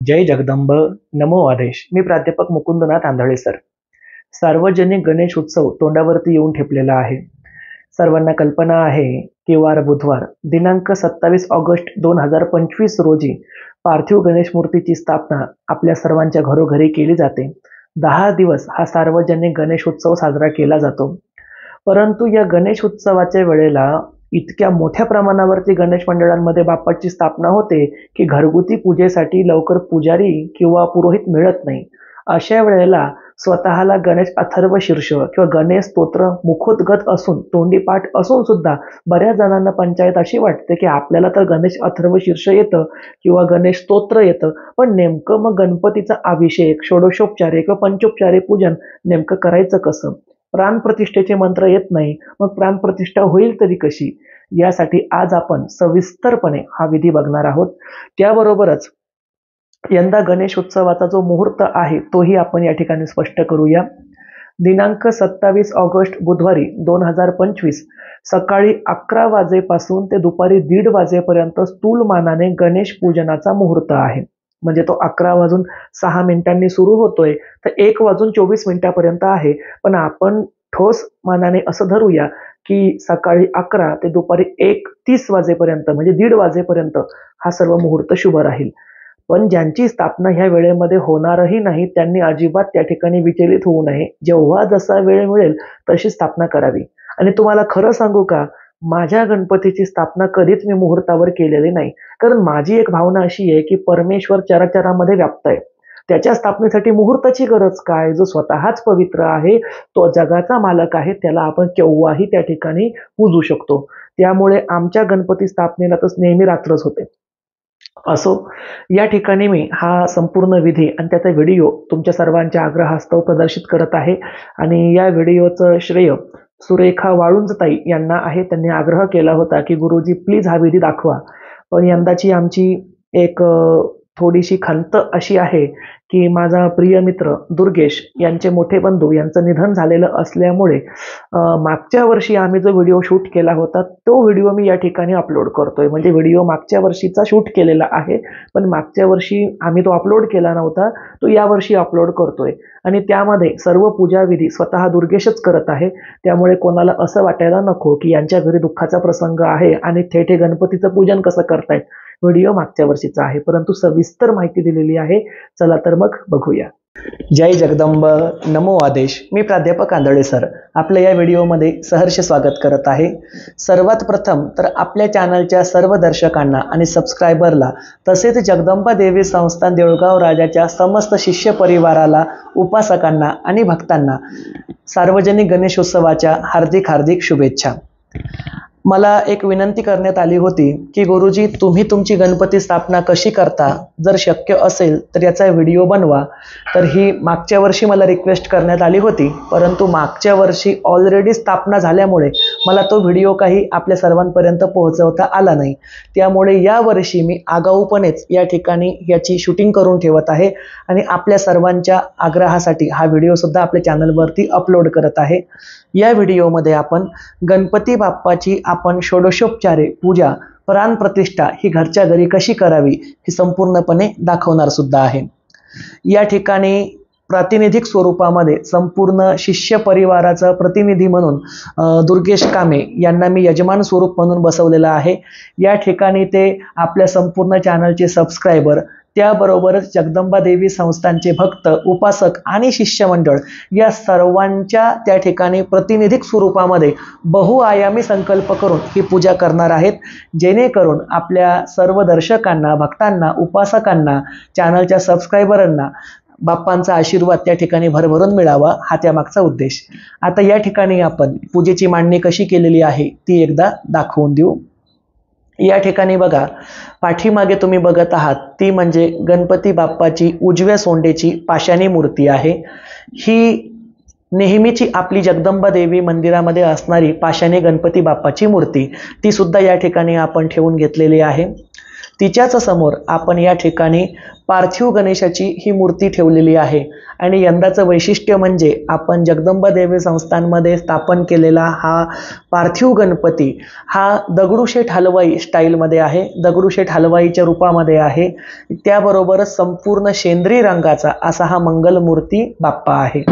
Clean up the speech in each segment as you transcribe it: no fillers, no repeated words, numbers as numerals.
जय जगदंब. नमो आदेश. मी प्राध्यापक मुकुंदनाथ आंधळे सर. सार्वजनिक गणेश उत्सव तोंडावरती येऊन ठेपलेला आहे. सर्वांना कल्पना आहे की वार बुधवार दिनांक 27 ऑगस्ट 2025 रोजी पार्थिव गणेश मूर्तीची स्थापना आपल्या सर्वांच्या घरोघरी केली जाते. 10 दिवस हा सार्वजनिक गणेश उत्सव साजरा केला जातो. परंतु या गणेश उत्सवाच्या वेळेला इतक्या मोठ्या प्रमाणावरती गणेश मंडळांमध्ये बाप्पाची स्थापना होते की घरगुती पूजेसाठी लवकर पुजारी किंवा पुरोहित मिळत नाही. अशा वेळेला स्वतःला गणेश अथर्व शीर्ष किंवा गणेश स्तोत्र मुखोद्गत असून तोंडी पाठ असून सुद्धा बऱ्याच जणांना पंचायत अशी वाटते की आपल्याला तर गणेश अथर्व शीर्ष येतं किंवा गणेश स्तोत्र येतं, पण नेमकं मग गणपतीचा अभिषेक, षोडशोपचारे किंवा पंचोपचारे पूजन नेमकं करायचं कसं? प्राणप्रतिष्ठेचे मंत्र येत नाही, मग प्राणप्रतिष्ठा होईल तरी कशी? यासाठी आज आपण सविस्तरपणे हा विधी बघणार आहोत. त्याबरोबरच यंदा गणेश उत्सवाचा जो मुहूर्त आहे तोही आपण या ठिकाणी स्पष्ट करूया. दिनांक 27 ऑगस्ट बुधवारी 2025 सकाळी 11 वाजेपासून ते दुपारी 1:30 वाजेपर्यंत स्थूलमानाने गणेश पूजनाचा मुहूर्त आहे. म्हणजे तो 11 वाजून 6 मिनिटांनी सुरू होतोय तर 1 वाजून 24 मिनिटापर्यंत आहे. पण आपण ठोस मानाने असं धरूया की सकाळी 11 ते दुपारी 1:30 वाजेपर्यंत म्हणजे 1:30 वाजेपर्यंत हा सर्व मुहूर्त शुभ राहील. पण ज्यांची स्थापना ह्या वेळेमध्ये होणारही नाही त्यांनी अजिबात त्या ठिकाणी विचलित होऊ नये. जेव्हा जसा वेळ मिळेल तशी स्थापना करावी. आणि तुम्हाला खरं सांगू का, माझ्या गणपतीची स्थापना कधीच मी मुहूर्तावर केलेली नाही. कारण माझी एक भावना अशी आहे की परमेश्वर चराचरामध्ये व्याप्त आहे. त्याच्या स्थापनेसाठी मुहूर्ताची गरज काय? जो स्वतःच पवित्र आहे, तो जगाचा मालक आहे, त्याला आपण केव्हाही त्या ठिकाणी पूजू शकतो. त्यामुळे आमच्या गणपती स्थापनेला तर नेहमी रात्रच होते. असो, या ठिकाणी मी हा संपूर्ण विधी आणि त्याचा व्हिडिओ तुमच्या सर्वांच्या आग्रहास्तव प्रदर्शित करत आहे. आणि या व्हिडिओचं श्रेय सुरेखा वाळुंजताई यांना आहे. त्यांनी आग्रह केला होता की गुरुजी प्लीज हा विधी दाखवा. पण यंदाची आमची एक थोडीशी खंत अशी आहे की माझा प्रिय मित्र दुर्गेश यांचे मोठे बंधू यांचं निधन झालेलं असल्यामुळे मागच्या वर्षी आम्ही जो व्हिडिओ शूट केला होता तो व्हिडिओ मी या ठिकाणी अपलोड करतोय. म्हणजे व्हिडिओ मागच्या वर्षीचा शूट केलेला आहे, पण मागच्या वर्षी आम्ही तो अपलोड केला नव्हता, तो यावर्षी अपलोड करतोय. आणि त्यामध्ये सर्व पूजाविधी स्वतः दुर्गेशच करत आहे. त्यामुळे कोणाला असं वाटायला नको की यांच्या घरी दुःखाचा प्रसंग आहे आणि थेट हे गणपतीचं पूजन कसं करतायत. व्हिडिओ मागच्या वर्षीचा आहे, परंतु सविस्तर माहिती दिलेली आहे. चला तर मग बघूया. जय जगदंब. नमो आदेश. मी प्राध्यापक आंधळे सर आपल्या या व्हिडिओमध्ये सहर्ष स्वागत करत आहे. सर्वात प्रथम तर आपल्या चॅनलच्या सर्व दर्शकांना आणि सबस्क्रायबरला तसेच जगदंबा देवी संस्थान देऊळगाव राजाच्या समस्त शिष्य परिवाराला, उपासकांना आणि भक्तांना सार्वजनिक गणेशोत्सवाच्या हार्दिक हार्दिक शुभेच्छा. मला एक विनंती करण्यात आली होती की गुरुजी तुम्ही तुमची गणपती स्थापना कशी करता, जर शक्य असेल तर याचा व्हिडिओ बनवा. तर ही मागच्या वर्षी मला रिक्वेस्ट करण्यात आली होती, परंतु मागच्या वर्षी ऑलरेडी स्थापना झाल्यामुळे मला तो व्हिडिओ काही आपल्या सर्वांपर्यंत पोहोचवता आला नाही. त्यामुळे यावर्षी मी आगाऊपणेच या ठिकाणी याची शूटिंग करून ठेवत आहे आणि आपल्या सर्वांच्या आग्रहासाठी हा व्हिडिओसुद्धा आपल्या चॅनलवरती अपलोड करत आहे. या व्हिडिओमध्ये आपण गणपती बाप्पाची आपण षोडशोपचारे पूजा, प्राणप्रतिष्ठा ही घरच्या घरी कशी करावी हे संपूर्णपणे दाखवणार सुद्धा आहे. या ठिकाणी प्रातिनिधिक स्वरूपामध्ये संपूर्ण शिष्य परिवाराचा प्रतिनिधी म्हणून दुर्गेश कामे यांना मी यजमान स्वरूप म्हणून बसवलेलं आहे. या ठिकाणी ते आपल्या संपूर्ण चॅनलचे सबस्क्रायबर, त्याबरोबरच जगदंबा देवी संस्थांचे भक्त, उपासक आणि शिष्यमंडळ या सर्वांच्या त्या ठिकाणी प्रतिनिधिक स्वरूपामध्ये बहुआयामी संकल्प करून ही पूजा करणार आहेत. जेणेकरून आपल्या सर्व दर्शकांना, भक्तांना, उपासकांना, चॅनलच्या सबस्क्रायबरांना बाप्पांचा आशीर्वाद त्या ठिकाणी भरभरून मिळावा, हा त्यामागचा उद्देश. आता या ठिकाणी आपण पूजेची मांडणी कशी केलेली आहे ती एकदा दाखवून देऊ. या ठिकाणी बघा, पाठीमागे तुम्ही बघत आहात ती म्हणजे गणपती बाप्पाची उजव्या सोंडेची पाषाणी मूर्ती आहे. ही नेहमीची आपली जगदंबा देवी मंदिरामध्ये असणारी पाषाणी गणपती बाप्पाची मूर्ती, ती सुद्धा या ठिकाणी आपण ठेवून घेतलेली आहे. तिच्याच समोर आपण या ठिकाणी पार्थिव गणेशाची ही मूर्ती ठेवलेली आहे आणि यंदाचं वैशिष्ट्य म्हणजे आपण जगदंबा देवी संस्थानमध्ये स्थापन केलेला हा पार्थिव गणपती हा दगडूशेठ हलवाई स्टाईलमध्ये आहे, दगडूशेठ हलवाईच्या रूपामध्ये आहे. त्याबरोबरच संपूर्ण शेंद्री रंगाचा असा हा मंगलमूर्ती बाप्पा आहे.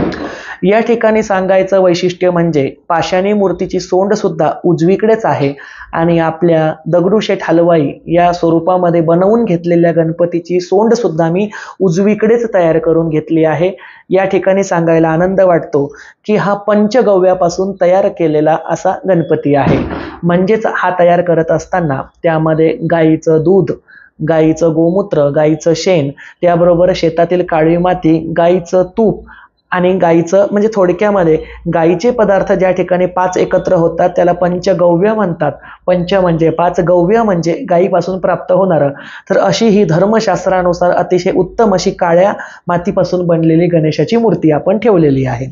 या ठिकाणी सांगायचं वैशिष्ट्य म्हणजे पाषाणी मूर्तीची सोंड सुद्धा उजवीकडेच आहे आणि आपल्या दगडूशेठ हलवाई या स्वरूपामध्ये बनवून घेतलेल्या गणपतीची सोंड सुद्धा मी उजवीकडेच तयार करून घेतली आहे. या ठिकाणी सांगायला आनंद वाटतो की हा पंचगव्यापासून तयार केलेला असा गणपती आहे. म्हणजेच हा तयार करत असताना त्यामध्ये गाईचं दूध, गाईचं गोमूत्र, गाईचं शेण, त्याबरोबर शेतातील काळी माती, गाईचं तूप आणि गाईचं म्हणजे थोडक्यामध्ये गाईचे पदार्थ ज्या ठिकाणी 5 एकत्र होतात त्याला पंचगव्य म्हणतात. पंच म्हणजे 5, गव्य म्हणजे गाईपासून प्राप्त होणारं. तर अशी ही धर्मशास्त्रानुसार अतिशय उत्तम अशी काळ्या मातीपासून बनलेली गणेशाची मूर्ती आपण ठेवलेली आहे.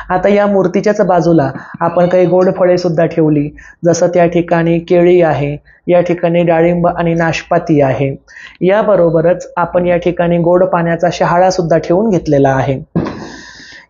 आता या मूर्तीच्याच बाजूला आपण काही गोड फळे सुद्धा ठेवली, जसं त्या ठिकाणी केळी आहे, या ठिकाणी डाळिंब आणि नाशपाती आहे. याबरोबरच आपण या ठिकाणी गोड पाण्याचा शहाळा सुद्धा ठेवून घेतलेला आहे.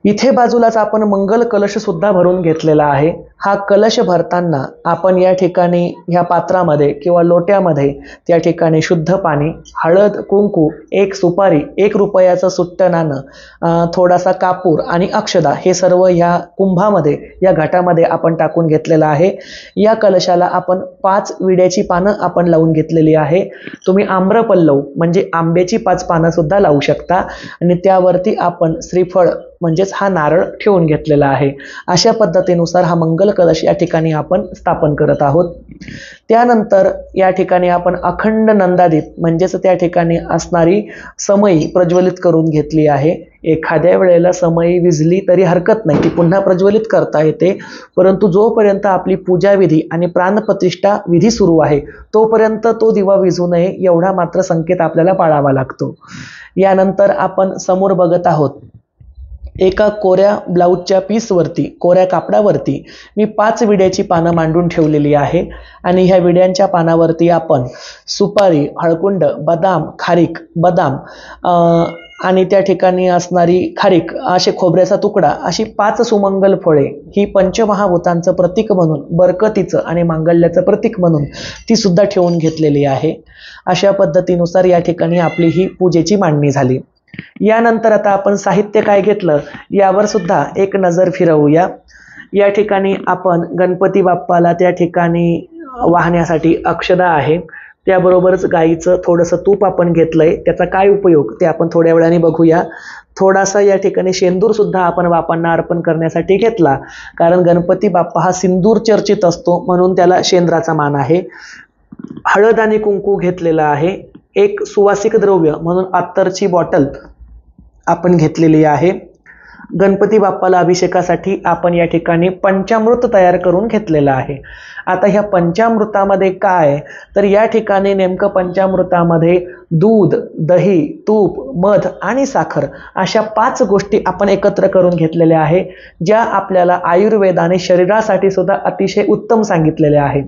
इथे बाजूलाच आपण मंगल कलश सुद्धा भरून घेतलेला आहे. हा कलश भरताना आपण या ठिकाणी ह्या पात्रामध्ये किंवा लोट्यामध्ये त्या ठिकाणी शुद्ध पाणी, हळद, कुंकू, 1 सुपारी, 1 रुपयाचं सुट्टं नाणं, थोडासा कापूर आणि अक्षदा हे सर्व ह्या कुंभामध्ये या घाटामध्ये आपण टाकून घेतलेलं आहे. या कलशाला आपण 5 विड्याची पानं आपण लावून घेतलेली आहे. तुम्ही आम्रपल्लव म्हणजे आंब्याची 5 पानं सुद्धा लावू शकता आणि त्यावरती आपण श्रीफळ म्हणजेच हा नारळ ठेवून घेतलेला आहे. अशा पद्धतीनुसार हा मंगल कलश या ठिकाणी आपण स्थापन करत आहोत. त्यानंतर या ठिकाणी आपण अखंड नंदादीप म्हणजेच त्या ठिकाणी असणारी समई प्रज्वलित करून घेतली आहे. एखाद्या वेळेला समई विझली तरी हरकत नाही, ती पुन्हा प्रज्वलित करता येते, परंतु जोपर्यंत आपली पूजा विधी आणि प्राणप्रतिष्ठा विधी सुरू आहे तोपर्यंत तो दिवा विझू नये एवढा मात्र संकेत आपल्याला पाळावा लागतो. यानंतर आपण समोर बघत आहोत एका कोऱ्या ब्लाऊजच्या पीसवरती, कोऱ्या कापडावरती मी 5 विड्याची पानं मांडून ठेवलेली आहे आणि ह्या विड्यांच्या पानावरती आपण सुपारी, हळकुंड, बदाम, खारीक, बदाम आणि त्या ठिकाणी असणारी खारीक, असे खोबऱ्याचा तुकडा, अशी 5 सुमंगल फळे ही पंचमहाभूतांचं प्रतीक म्हणून, बरकतीचं आणि मांगल्याचं प्रतीक म्हणून ती सुद्धा ठेवून घेतलेली आहे. अशा पद्धतीनुसार या ठिकाणी आपली ही पूजेची मांडणी झाली. यानंतर आता आपण साहित्य काय घेतलं यावर सुद्धा एक नजर फिरवूया. या ठिकाणी आपण गणपती बाप्पाला त्या ठिकाणी वाहण्यासाठी अक्षदा आहे, त्याबरोबरच गाईचं थोडंसं तूप आपण घेतलंय. त्याचा काय उपयोग ते आपण थोड्या वेळाने बघूया. थोडासा या ठिकाणी शेंदूर सुद्धा आपण बाप्पांना अर्पण करण्यासाठी घेतला, कारण गणपती बाप्पा हा सिंदूर चर्चित असतो म्हणून त्याला शेंद्राचा मान आहे. हळद आणि कुंकू घेतलेला आहे. एक सुवासिक द्रव्य म्हणून अत्तरची बॉटल आपण घेतलेली आहे. गणपती बाप्पाला अभिषेकासाठी आपण या ठिकाणी पंचामृत तयार करून घेतलेलं आहे. आता ह्या पंचामृतामध्ये काय, तर या ठिकाणी नेमकं पंचामृतामध्ये दूध, दही, तूप, मध आणि साखर अशा 5 गोष्टी आपण एकत्र करून घेतलेल्या आहे, ज्या आपल्याला आयुर्वेदाने शरीरासाठी सुद्धा अतिशय उत्तम सांगितलेल्या आहे.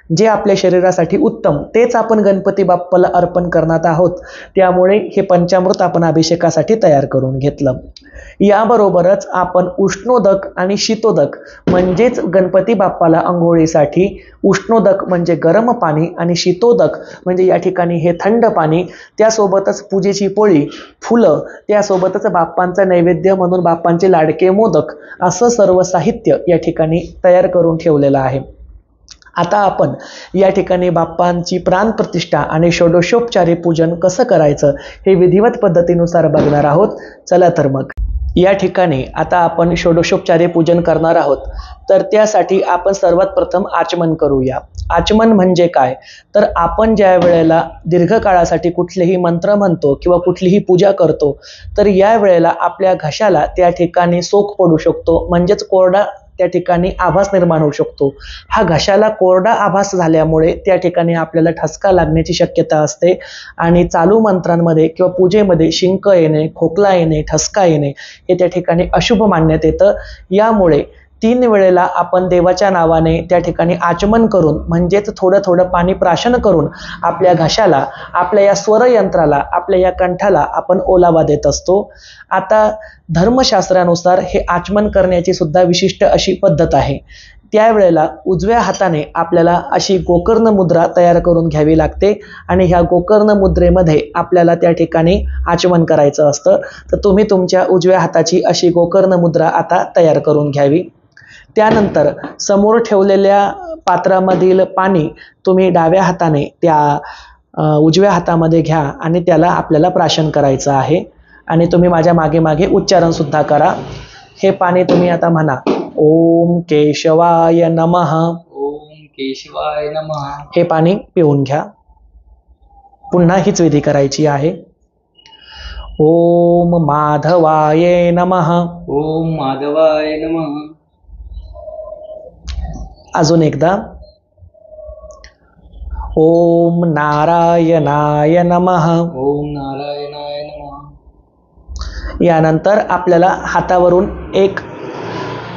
जे आपल्या शरीरासाठी उत्तम तेच आपण गणपती बाप्पाला अर्पण करणार आहोत, त्यामुळे हे पंचामृत आपण अभिषेकासाठी तयार करून घेतलं. याबरोबरच आपण उष्णोदक आणि शीतोदक म्हणजेच गणपती बाप्पाला अंघोळीसाठी उष्णोदक म्हणजे गरम पाणी आणि शीतोदक म्हणजे या ठिकाणी हे थंड पाणी, त्यासोबतच पूजेची पोळी, फुलं, त्यासोबतच बाप्पांचा नैवेद्य म्हणून बाप्पांचे लाडके मोदक असं सर्व साहित्य या ठिकाणी तयार करून ठेवलेलं आहे. आता आपण या ठिकाणी बाप्पांची प्राणप्रतिष्ठा आणि षोडशोपचारे पूजन कसं करायचं हे विधिवत पद्धतीनुसार बघणार आहोत. चला तर मग या ठिकाणी आता आपण षोडशोपचारे पूजन करणार आहोत. तर त्यासाठी आपण सर्वात प्रथम आचमन करूया. आचमन म्हणजे काय, तर आपण ज्या वेळेला दीर्घकाळासाठी कुठलेही मंत्र म्हणतो किंवा कुठलीही पूजा करतो तर या वेळेला आपल्या घशाला त्या ठिकाणी सोक पडू शकतो, म्हणजेच कोरडा त्या ठिकाणी आभास निर्माण होऊ शकतो. हा घशाला कोरडा आभास झाल्यामुळे त्या ठिकाणी आपल्याला ठसका लागण्याची शक्यता असते आणि चालू मंत्रांमध्ये किंवा पूजेमध्ये शिंक येणे, खोकला येणे, ठसका येणे हे त्या ठिकाणी अशुभ मानण्यात येतं. यामुळे 3 वेळेला आपण देवाच्या नावाने त्या ठिकाणी आचमन करून म्हणजेच थोडं थोडं पाणी प्राशन करून आपल्या घशाला, आपल्या या स्वरयंत्राला, आपल्या या कंठाला आपण ओलावा देत असतो. आता धर्मशास्त्रानुसार हे आचमन करण्याची सुद्धा विशिष्ट अशी पद्धत आहे. त्यावेळेला उजव्या हाताने आपल्याला अशी गोकर्ण मुद्रा तयार करून घ्यावी लागते आणि ह्या गोकर्ण मुद्रेमध्ये आपल्याला त्या ठिकाणी आचमन करायचं असतं. तर तुम्ही तुमच्या उजव्या हाताची अशी गोकर्ण मुद्रा आता तयार करून घ्यावी. त्यानंतर समोर ठेवलेल्या पात्रामधील पाणी तुम्ही डाव्या हाताने त्या उजव्या हातामध्ये घ्या आणि त्याला आपल्याला प्राशन करायचं आहे. आणि तुम्ही माझ्या मागे मागे उच्चारण सुद्धा करा. हे पाणी तुम्ही आता म्हणा, ओम केशवाय नमः. ओम केशवाय नमः. हे पाणी पिऊन घ्या. पुन्हा हीच विधी करायची आहे. ओम माधवाय नमः. ओम माधवाय नमः. अजून एकदा. ओम नारायणाय नमः. ओम नारायणाय नमः. यानंतर आपल्याला हातावरून एक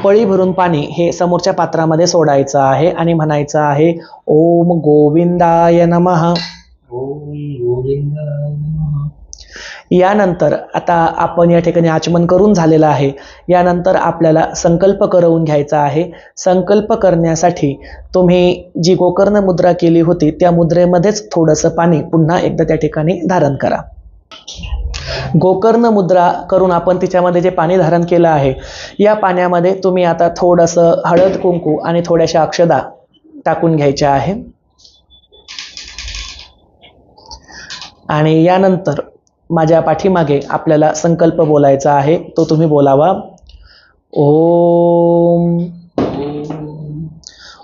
पळी भरून पाणी हे समोरच्या पात्रामध्ये सोडायचं आहे आणि म्हणायचं आहे, ओम गोविंदाय नमः. ओम गोविंदाय नमः. यानंतर आता आपण या ठिकाणी आचमन करून झालेलं आहे. यानंतर आपल्याला संकल्प करवून घ्यायचा आहे. संकल्प करण्यासाठी तुम्ही जी गोकर्ण मुद्रा केली होती त्या मुद्रेमध्येच थोडंसं पाणी पुन्हा एकदा त्या ठिकाणी धारण करा. गोकर्ण मुद्रा करून आपण तिच्यामध्ये जे पाणी धारण केलं आहे, या पाण्यामध्ये तुम्ही आता थोडंसं हळद कुंकू आणि थोड्याशा अक्षदा टाकून घ्यायच्या आहे. आणि यानंतर माझ्या पाठीमागे आपल्याला संकल्प बोलायचा आहे. तो तुम्ही बोलावा. ओम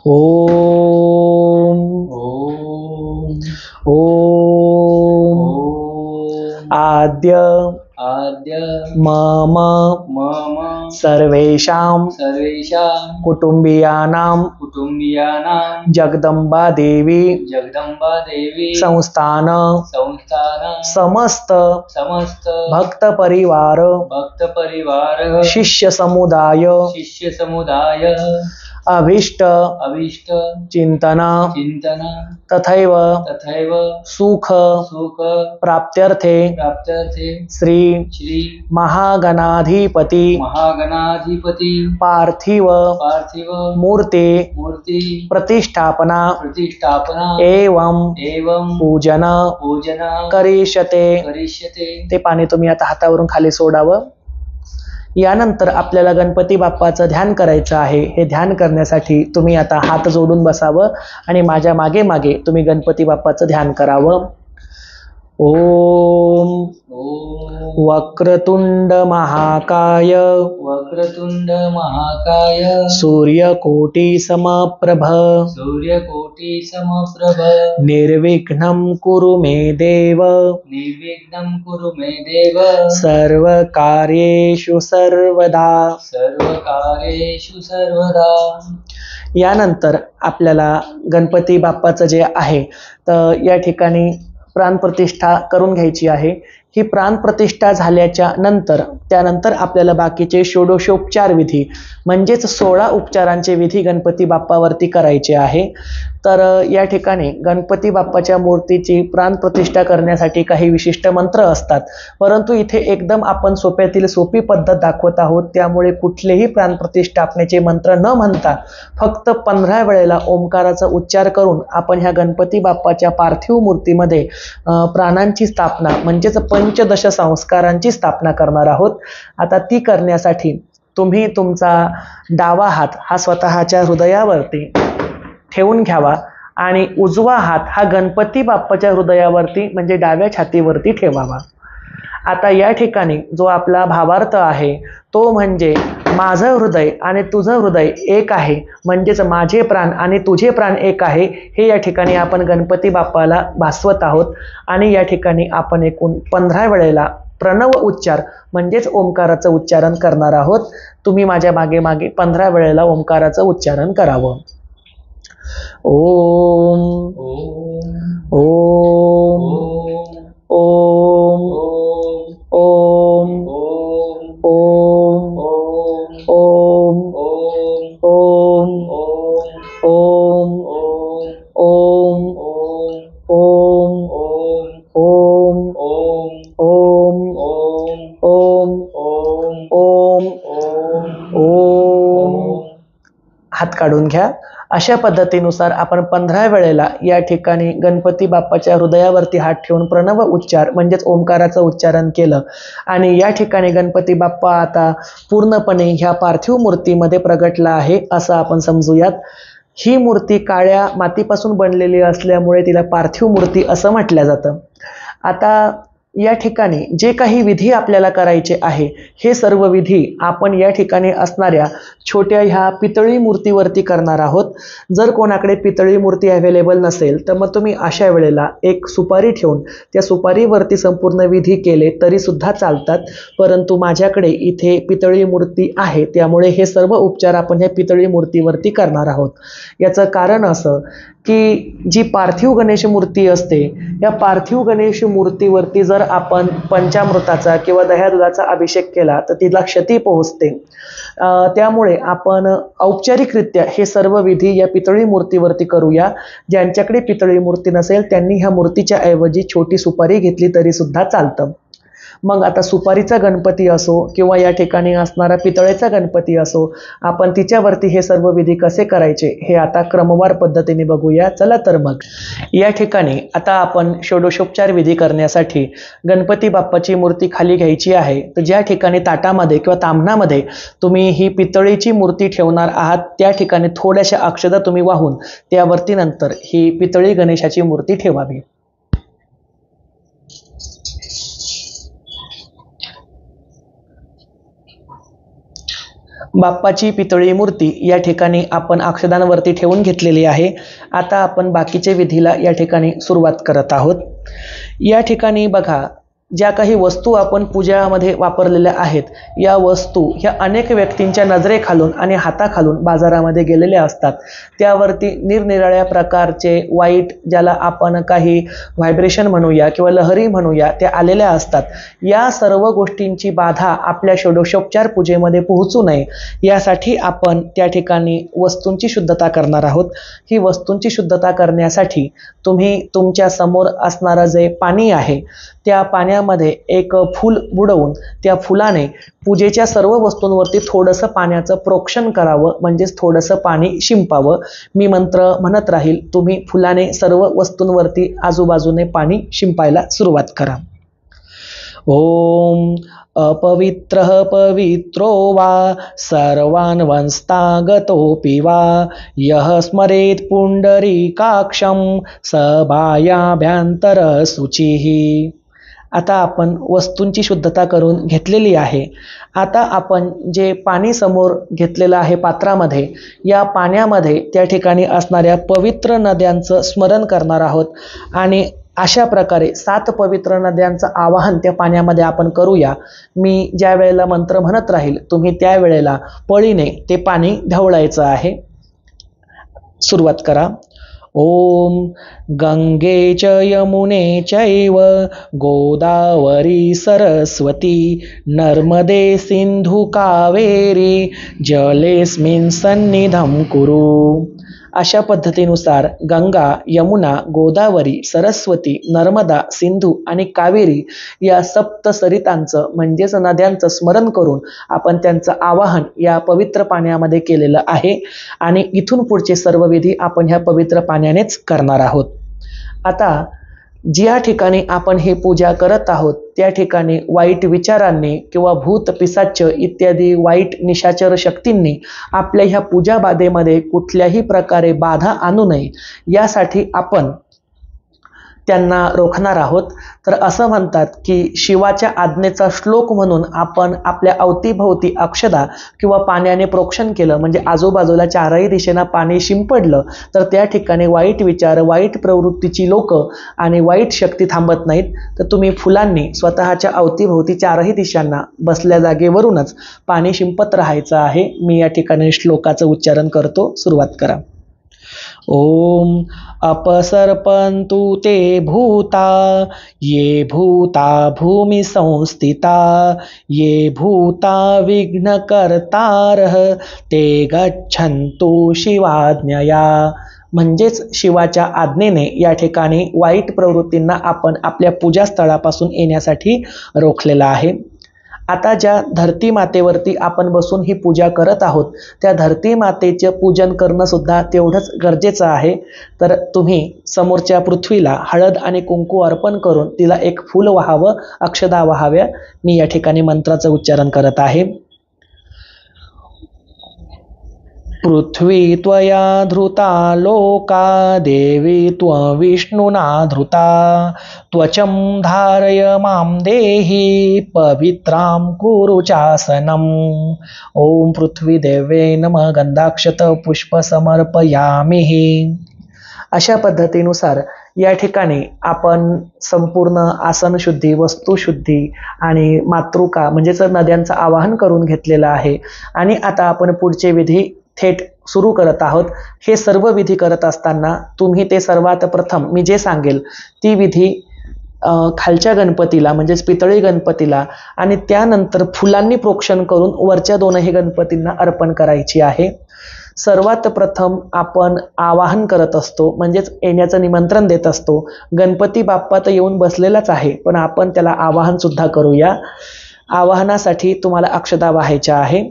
ओम ओम ओम आद्य आद्य मम मम सर्वेषां कुटुंबियानां जगदंबा देवी जगदंबा देवी संस्थान समस्त भक्त परिवार शिष्य समुदाय अभीष्ट चिंतन तथैव सुख प्राप्त्यर्थे श्री महागणाधिपती पार्थिव मूर्ति प्रतिष्ठापना एवं पूजन करिष्यते. ते पाणी तुम्ही आता हातावरून खाली सोडावं. यानंतर आपल्याला गणपती बाप्पाचं ध्यान करायचं आहे. हे ध्यान करण्यासाठी तुम्ही आता हात जोडून बसावं आणि माझ्या मागे मागे तुम्ही गणपती बाप्पाचं ध्यान करावं. ओम वक्रतुंड महाकाय सूर्यकोटि समप्रभ निर्विघ्नं कुरु मे देव सर्वकार्येषु सर्वदा. यानंतर आपल्याला गणपती बाप्पाचं जे आहे तर या ठिकाणी प्राणप्रतिष्ठा करून घ्यायची आहे. ही प्राणप्रतिष्ठा झाल्याच्या नंतर त्यानंतर आपल्याला बाकीचे षोडशोपचार विधी म्हणजेच 16 उपचारांचे विधी गणपती बाप्पावरती करायचे आहे. तर या ठिकाणी गणपती बाप्पाच्या मूर्तीची प्राणप्रतिष्ठा करण्यासाठी काही विशिष्ट मंत्र असतात, परंतु इथे एकदम आपण सोप्यातील सोपी पद्धत दाखवत आहोत. त्यामुळे कुठलेही प्राणप्रतिष्ठापनेचे मंत्र न म्हणता फक्त 15 वेळेला ओंकाराचा उच्चार करून आपण ह्या गणपती बाप्पाच्या पार्थिव मूर्तीमध्ये प्राणांची स्थापना म्हणजेच पंचदश संस्कारांची स्थापना करणार आहोत. आता ती करण्यासाठी तुम्ही तुमचा डावा हात हा स्वतःच्या हृदयावरती ठेवून घ्यावा आणि उजवा हात हा गणपती बाप्पाच्या हृदयावरती म्हणजे डाव्या छातीवरती ठेवावा. आता या ठिकाणी जो आपला भावार्थ आहे तो म्हणजे माझं हृदय आणि तुझं हृदय एक आहे, म्हणजेच माझे प्राण आणि तुझे प्राण एक आहे, हे या ठिकाणी आपण गणपती बाप्पाला भासवत आहोत. आणि या ठिकाणी आपण एकूण 15 वेळेला प्रणव उच्चार म्हणजेच ओंकाराचं उच्चारण करणार आहोत. तुम्ही माझ्या मागे मागे 15 वेळेला ओंकाराचं उच्चारण करावं. ओम ओम ओम ओम ओम ओम काढून घ्या. अशा पद्धतीनुसार आपण 15 वेळेला या ठिकाणी गणपती बाप्पाच्या हृदयावरती हात ठेवून प्रणव उच्चार म्हणजेच ओंकाराचं उच्चारण केलं आणि या ठिकाणी गणपती बाप्पा आता पूर्णपणे ह्या पार्थिव मूर्तीमध्ये प्रगटला आहे असं आपण समजूयात. ही मूर्ती काळ्या मातीपासून बनलेली असल्यामुळे तिला पार्थिव मूर्ती असं म्हटलं जातं. आता या ठिकाणी जे काही विधी आपल्याला करायचे आहे हे सर्व विधी आपण या ठिकाणी असणाऱ्या छोट्या ह्या पितळी मूर्तीवरती करणार आहोत. जर कोणाकडे पितळी मूर्ती अवेलेबल नसेल तर मग तुम्ही अशा वेळेला एक सुपारी ठेवून त्या सुपारीवरती संपूर्ण विधी केले तरी सुद्धा चालतात, परंतु माझ्याकडे इथे पितळी मूर्ती आहे त्यामुळे हे सर्व उपचार आपण ह्या पितळी मूर्तीवरती करणार आहोत. याचं कारण असं की जी पार्थिव गणेश मूर्ती असते या पार्थिव गणेश मूर्तीवरती जर आपण पंचामृताचा किंवा दह्या दुधाचा अभिषेक केला तर तिला क्षती पोहोचते. त्यामुळे आपण औपचारिकरित्या हे सर्व विधी या पितळी मूर्तीवरती करूया. ज्यांच्याकडे पितळी मूर्ती नसेल त्यांनी ह्या मूर्तीच्या ऐवजी छोटी सुपारी घेतली तरी सुद्धा चालतं. मग आता सुपारीचा गणपती असो किंवा या ठिकाणी असणारा पितळेचा गणपती असो, आपण तिच्यावरती हे सर्व विधी कसे करायचे हे आता क्रमवार पद्धतीने बघूया. चला तर मग या ठिकाणी आता आपण षोडशोपचार विधी करण्यासाठी गणपती बाप्पाची मूर्ती खाली घ्यायची आहे. तर ज्या ठिकाणी ताटामध्ये किंवा ताम्हणामध्ये तुम्ही ही पितळेची मूर्ती ठेवणार आहात त्या ठिकाणी थोड्याशा अक्षता तुम्ही वाहून त्यावरती नंतर ही पितळी गणेशाची मूर्ती ठेवावी. बाप्पाची पितळी मूर्ती या ठिकाणी आपण अक्षदांवरती ठेवून घेतलेली आहे. आता आपण बाकीचे विधीला या ठिकाणी सुरुवात करत आहोत. या ठिकाणी बघा, ज्या काही वस्तू आपण पूजामध्ये वापरलेल्या आहेत या वस्तू ह्या अनेक व्यक्तींच्या नजरेखालून आणि हाताखालून बाजारामध्ये गेलेल्या असतात. त्यावरती निरनिराळ्या प्रकारचे वाईट, ज्याला आपण काही व्हायब्रेशन म्हणूया किंवा लहरी म्हणूया, त्या आलेल्या असतात. या सर्व गोष्टींची बाधा आपल्या षोडशोपचार पूजेमध्ये पोहोचू नये यासाठी आपण त्या ठिकाणी वस्तूंची शुद्धता करणार आहोत. ही वस्तूंची शुद्धता करण्यासाठी तुम्ही तुमच्या समोर असणारं जे पाणी आहे त्या पाण्यामध्ये एक फूल बुडवून त्या फुलाने पूजेच्या सर्व वस्तूंवरती थोडंसं पाण्याचं प्रोक्षण करावं, म्हणजेच थोडंसं पाणी शिंपावं. मी मंत्र म्हणत राहील, तुम्ही फुलाने सर्व वस्तूंवरती आजूबाजूने पाणी शिंपायला सुरुवात करा. ओम अपवित्रः पवित्रो वा सर्वान् वंस्तागतोऽपि वा यः स्मरेत् पुंडरीकाक्षं स बाह्याभ्यन्तरशुचिः. आता आपण वस्तूंची शुद्धता करून घेतलेली आहे. आता आपण जे पाणी समोर घेतलेलं आहे पात्रामध्ये, या पाण्यामध्ये त्या ठिकाणी असणाऱ्या पवित्र नद्यांचं स्मरण करणार आहोत आणि अशा प्रकारे 7 पवित्र नद्यांचं आवाहन त्या पाण्यामध्ये आपण करूया. मी ज्या वेळेला मंत्र म्हणत राहील तुम्ही त्यावेळेला पळीने ते पाणी ढवळायचं आहे. सुरुवात करा. ओम गंगे च यमुने चैव गोदावरी सरस्वती नर्मदे सिंधु कावेरी जलेस्मिन् सन्निधं कुरु. अशा पद्धतीनुसार गंगा, यमुना, गोदावरी, सरस्वती, नर्मदा, सिंधू आणि कावेरी या सप्तसरितांचं म्हणजेच नद्यांचं स्मरण करून आपण त्यांचं आवाहन या पवित्र पाण्यामध्ये केलेलं आहे आणि इथून पुढचे सर्व विधी आपण ह्या पवित्र पाण्यानेच करणार आहोत. आता ज्या ठिकाणी आपण ही पूजा करत आहोत त्या ठिकाणी वाईट विचारांनी किंवा भूत पिशाच इत्यादी वाईट निशाचर शक्तींनी आपल्या ह्या पूजा बाधेमध्ये कुठल्याही प्रकारे बाधा आणू नये यासाठी आपण त्यांना रोखणार आहोत. तर असं म्हणतात की शिवाच्या आज्ञेचा श्लोक म्हणून आपण आपल्या अवतीभोवती अक्षदा किंवा पाण्याने प्रोक्षण केलं, म्हणजे आजूबाजूला चारही दिशेला पाणी शिंपडलं तर त्या ठिकाणी वाईट विचार, वाईट प्रवृत्तीची लोक आणि वाईट शक्ती थांबत नाहीत. तर तुम्ही फुलांनी स्वतःच्या अवतीभोवती चारही दिशांना बसल्या जागेवरूनच पाणी शिंपत राहायचं आहे. मी या ठिकाणी श्लोकाचं उच्चारण करतो. सुरुवात करा. ओम अपसर्पन्तु ते भूता ये भूता भूमि संस्थिता ये भूता विघ्नकर्तारः ते गच्छन्तु शिवाज्ञया. म्हणजेच शिवाच्या आज्ञेने या ठिकाणी वाईट प्रवृत्तींना आपण आपल्या पूजास्थळापासून येण्यासाठी रोखलेला आहे. आता ज्या धरती मातेवरती आपण बसून ही पूजा करत आहोत त्या धरती मातेचे पूजन करणं सुद्धा तेवढंच गरजेचं आहे. तर तुम्ही समोरच्या पृथ्वीला हळद आणि कुंकू अर्पण करून तिला एक फूल वाहावं, अक्षदा वाहाव्या. मी या ठिकाणी मंत्राचं उच्चारण करत आहे. पृथ्वी त्वया धृता लोका देवी त्वविष्णुना धृता त्वचं धारय मां देहि पवित्रां कुरु चासनम्. ओम पृथ्वी देवे नमः. गंधाक्षत पुष्प समर्पयामि. अशा पद्धतीनुसार या ठिकाणी आपण संपूर्ण आसनशुद्धी, वस्तुशुद्धी आणि मातृका म्हणजेच नद्यांचं आवाहन करून घेतलेलं आहे. आणि आता आपण पुढचे विधी थेट सुरू करत आहोत. हे सर्व विधी करत असताना तुम्ही ते सर्वात प्रथम मी जे सांगेल ती विधी खालच्या गणपतीला म्हणजेच पितळी गणपतीला आणि त्यानंतर फुलांनी प्रोक्षण करून वरच्या दोनही गणपतींना अर्पण करायची आहे. सर्वात प्रथम आपण आवाहन करत असतो म्हणजेच येण्याचं निमंत्रण देत असतो. गणपती बाप्पा तर येऊन बसलेलाच आहे पण आपण त्याला आवाहन सुद्धा करूया. आवाहनासाठी तुम्हाला अक्षदा वाहायच्या आहे.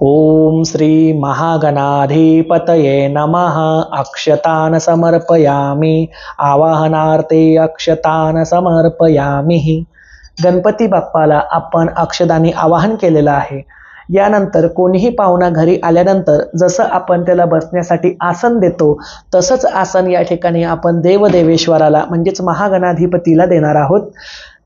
ओम श्री महागणाधिपतये नमः. अक्षतान समर्पयामि. आवाहनार्थे अक्षतान समर्पयामि. गणपती बाप्पाला आपण अक्षदानी आवाहन केलेलं आहे. यानंतर कोणीही पाहुणा घरी आल्यानंतर जसं आपण त्याला बसण्यासाठी आसन देतो तसंच आसन या ठिकाणी आपण देवदेवेश्वराला म्हणजेच महागणाधिपतीला देणार आहोत.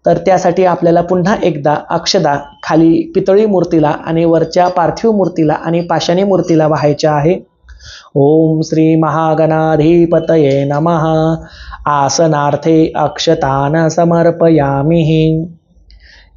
तर त्यासाठी आपल्याला पुन्हा एकदा अक्षदा खाली पितळी मूर्तीला आणि वरच्या पार्थिव मूर्तीला आणि पाषाणी मूर्तीला वाहायच्या आहे. ओम श्री महागणाधिपतये नमः. आसनार्थे अक्षतान समर्पयामि.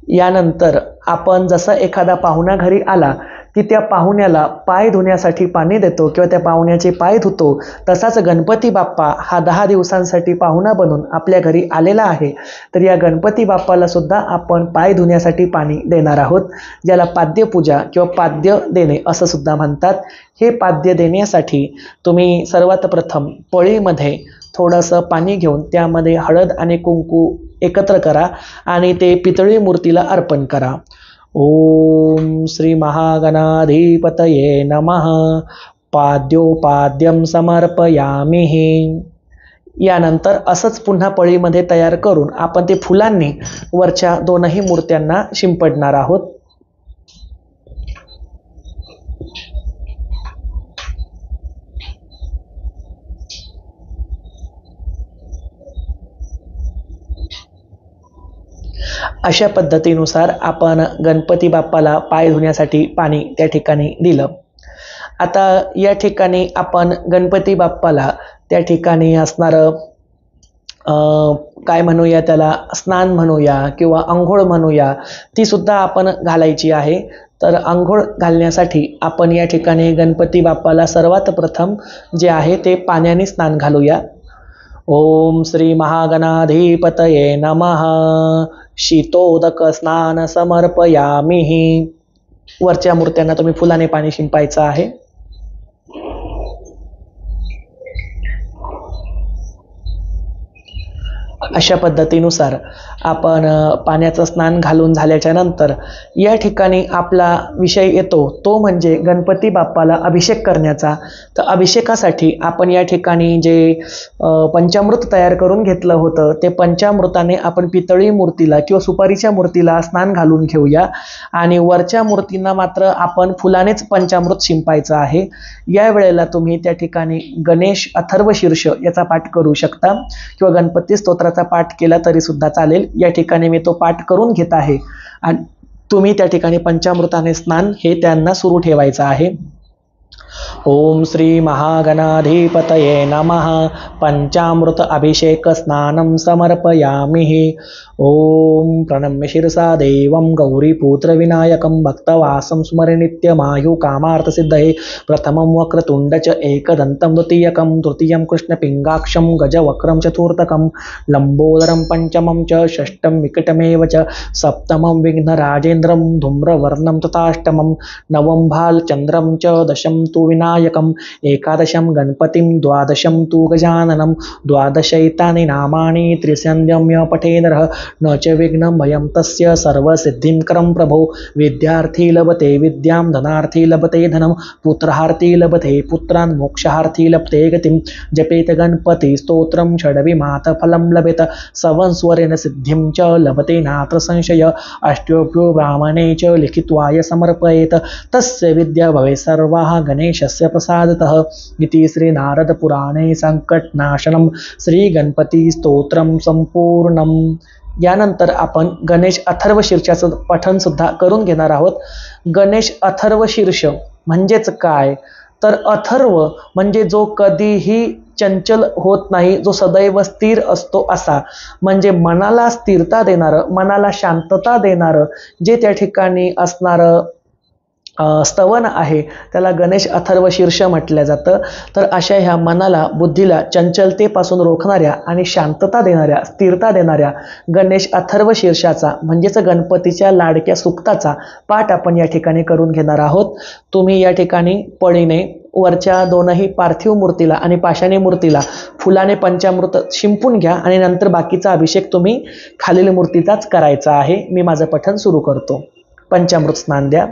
यानंतर आपण जसं एखादा पाहुणा घरी आला की त्या पाहुण्याला पाय धुण्यासाठी पाणी देतो किंवा त्या पाहुण्याचे पाय धुतो तसाच गणपती बाप्पा हा 10 दिवसांसाठी पाहुणा बनून आपल्या घरी आलेला आहे. तर या गणपती बाप्पाला सुद्धा आपण पाय धुण्यासाठी पाणी देणार आहोत, ज्याला पाद्यपूजा किंवा पाद्य देणे असं सुद्धा म्हणतात. हे पाद्य देण्यासाठी तुम्ही सर्वात प्रथम पळीमध्ये थोडंसं पाणी घेऊन त्यामध्ये हळद आणि कुंकू एकत्र करा आणि ते पितळी मूर्तीला अर्पण करा. ओम श्री महागणाधिपतये नमः. पाद्योपाद्यम समर्पयामि. यानंतर असंच पुन्हा पळीमध्ये तयार करून आपण ते फुलांनी वरच्या दोनही मूर्त्यांना शिंपडणार आहोत. अशा पद्धतीनुसार आपण गणपती बाप्पाला पाय धुण्यासाठी पाणी त्या ठिकाणी दिलं. आता या ठिकाणी आपण गणपती बाप्पाला त्या ठिकाणी असणारं काय म्हणूया त्याला, स्नान म्हणूया किंवा अंघोळ म्हणूया, ती सुद्धा आपण घालायची आहे. तर अंघोळ घालण्यासाठी आपण या ठिकाणी गणपती बाप्पाला सर्वात प्रथम जे आहे ते पाण्याने स्नान घालूया. ओम श्री महागणाधिपतये नमः. शीतोदक स्नान समर्पयामि. वरच्या मूर्त्यांना तुम्ही फुलाने पाणी शिंपायचं आहे. अशा पद्धतीनुसार आपण पाण्याचं स्नान घालून झाल्याच्या नंतर या ठिकाणी आपला विषय येतो तो म्हणजे गणपती बाप्पाला अभिषेक करण्याचा. तर अभिषेकासाठी आपण या ठिकाणी जे पंचामृत तयार करून घेतलं होतं ते पंचामृताने आपण पितळी मूर्तीला किंवा सुपारीच्या मूर्तीला स्नान घालून घेऊया आणि वरच्या मूर्तींना मात्र आपण फुलानेच पंचामृत शिंपायचं आहे. या वेळेला तुम्ही त्या ठिकाणी गणेश अथर्व शीर्ष याचा पाठ करू शकता किंवा गणपती स्तोत्राचा पाठ केला तरी सुद्धा चालेल. या ठिकाणी मी तो पाठ करून घेत आहे आणि तुम्ही त्या ठिकाणी पंचामृताने स्नान हे त्यांना सुरू ठेवायचं आहे. ओम श्री महागणाधिपतये नमः. पंचामृत अभिषेक स्नानं समर्पयामि. ओम प्रणम्य शिरसा देवं गौरीपुत्र विनायकं भक्तवासं स्मरे नित्यमायु कामार्थसिद्धये. प्रथमं वक्रतुण्ड च एकदन्तं द्वितीयकं तृतीयं कृष्णपिङ्गाक्षं गजवक्रं चतुर्थकं लम्बोदरं पंचमं च षष्ठं विकटमेव च सप्तमं विघ्नराजेन्द्रं धूम्रवर्णं तथाष्टमं नवं भालचन्द्रं च दशम तु विनायकम् एकादशं गणपतिं द्वादशं तु गजाननं द्वादशैतानि नामानि त्रिसन्ध्यम्य पठेदरः न च विघ्नं भयं तस्य सर्वसिद्धिं करं प्रभो विद्यार्थी लभते विद्यां धनार्थी लभते धनं पुत्रार्थी लभते पुत्रान् मोक्षार्थी लभते गतिं जपेत गणपति स्तोत्रं षड्विमात फलं लभेत सवंस्वरेण सिद्धिं च लभते नात्र संशय अष्टभ्यो ब्राह्मणे च लिखित्वाय समर्पयेत तस्य विद्या भवेत् सर्वाः गणेशस्य प्रसादतः इति श्रीनारदपुराणे संकटनाशनं श्रीगणपतिस्तोत्रं संपूर्णम्। यानंतर आपण गणेश अथर्वशीर्षाचं पठण सुद्धा करून घेणार आहोत। गणेश अथर्वशीर्ष म्हणजेच काय तर अथर्व म्हणजे जो कधीही चंचल होत नाही, जो सदैव स्थिर असतो असा, म्हणजे मनाला स्थिरता देणारं, मनाला शांतता देणारं जे त्या ठिकाणी असणारं स्तवन आहे त्याला गणेश अथर्वशीर्ष म्हटलं जातं। तर अशा ह्या मनाला बुद्धीला चंचलतेपासून रोखणाऱ्या आणि शांतता देणाऱ्या स्थिरता देणाऱ्या गणेश अथर्वशीर्षाचा म्हणजेच गणपतीच्या लाडक्या सुक्ताचा पाठ आपण या ठिकाणी करून घेणार आहोत। तुम्ही या ठिकाणी पळीने वरच्या दोनही पार्थिव मूर्तीला आणि पाषाणी मूर्तीला फुलाने पंचामृत शिंपून घ्या आणि नंतर बाकीचा अभिषेक तुम्ही खालील मूर्तीचाच करायचा आहे। मी माझं पठण सुरू करतो। पंचामृत स्नान द्या।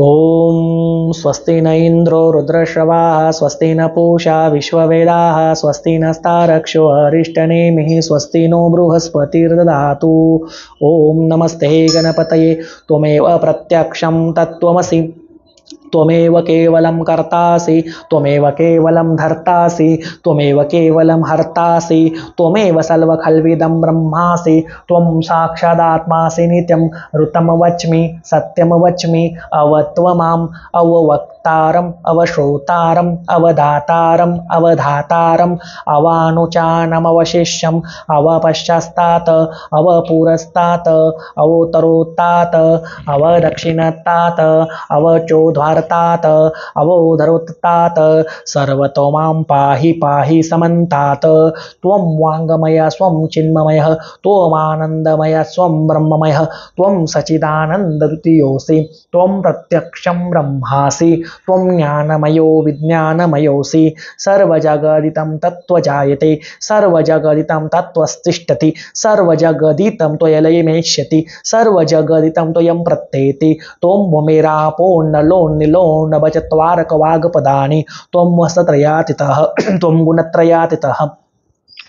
ओम स्वस्ति न इंद्रो रुद्रश्रवाः स्वस्ति न पूषा विश्ववेदाः स्वस्ति नस्तारक्षो अरिष्टनेमिः स्वस्ति नो बृहस्पतिर्दधातु। ओम नमस्ते गणपतये त्वमेव प्रत्यक्षं तत्त्वमसि त्वमेव केवलं कर्तासि त्वमेव केवलं धर्तासि त्वमेव केवलं हर्तासि त्वमेव सर्वखल्विदं ब्रह्मासि त्वं साक्षादात्मासि नित्यं ऋतं वच्मि सत्यं वच्मि अवत्वमाम् अववक्तारम् अवश्रोतारम् अवधातारम् अवधातारम् अवानुचानमवशिष्यम् अवपश्चास्तात् अवपुरस्तात् अवोत्तरोत्तात् अवदक्षिणतात् अवचोद्वारतात् अवोधरोत्तात् सर्वतो मां पाहि पाहि समन्तात्। त्वं वाङ्मयः स्वं चिन्मयः त्वमानन्दमयः स्वं ब्रह्ममयः त्वं सच्चिदानन्दद्वितीयोऽसि त्वं प्रत्यक्षं ब्रह्मासि त्वं ज्ञानमयो विज्ञानमयोऽसि सर्वजगदितं तत्त्वजायते सर्वजगदितं तत्त्वस्तिष्ठति सर्वजगदितं त्वयलयमेष्यति सर्वजगदितं त्वयं प्रत्येति त्वं भूमिरापोन्नलोन्निलोन्नभचत्वारकवागपदानि त्वं वसत्रयातीतः त्वं गुणत्रयातीतः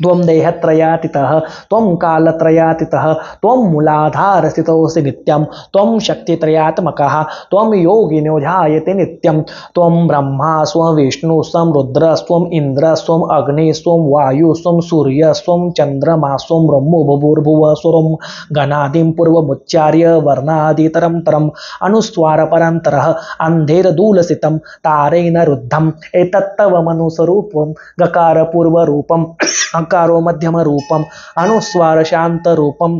त्वं देहत्रयातीतः त्वं कालत्रयातीतः त्वं मूलाधारस्थितोऽसि नित्यं त्वं शक्तित्रयात्मकः त्वं योगिनो ध्यायते नित्यं त्वं ब्रह्मा स्वं विष्णु स्वं रुद्र स्वं इन्द्र स्वं अग्नि स्वं वायु स्वं सूर्य स्वं चंद्रमा स्वं ब्रह्मो भूर्भुवः स्वरं गणादिं पूर्वमुच्चार्य वर्णादितरं तरम् अनुस्वार परान्तरः अन्धेरदूलसितं तारेण रुद्धम् एतत्तव मनुस्वरूपं गकार पूर्वरूपम् अकारो मध्यम रूपम अनुस्वार शांत रूपम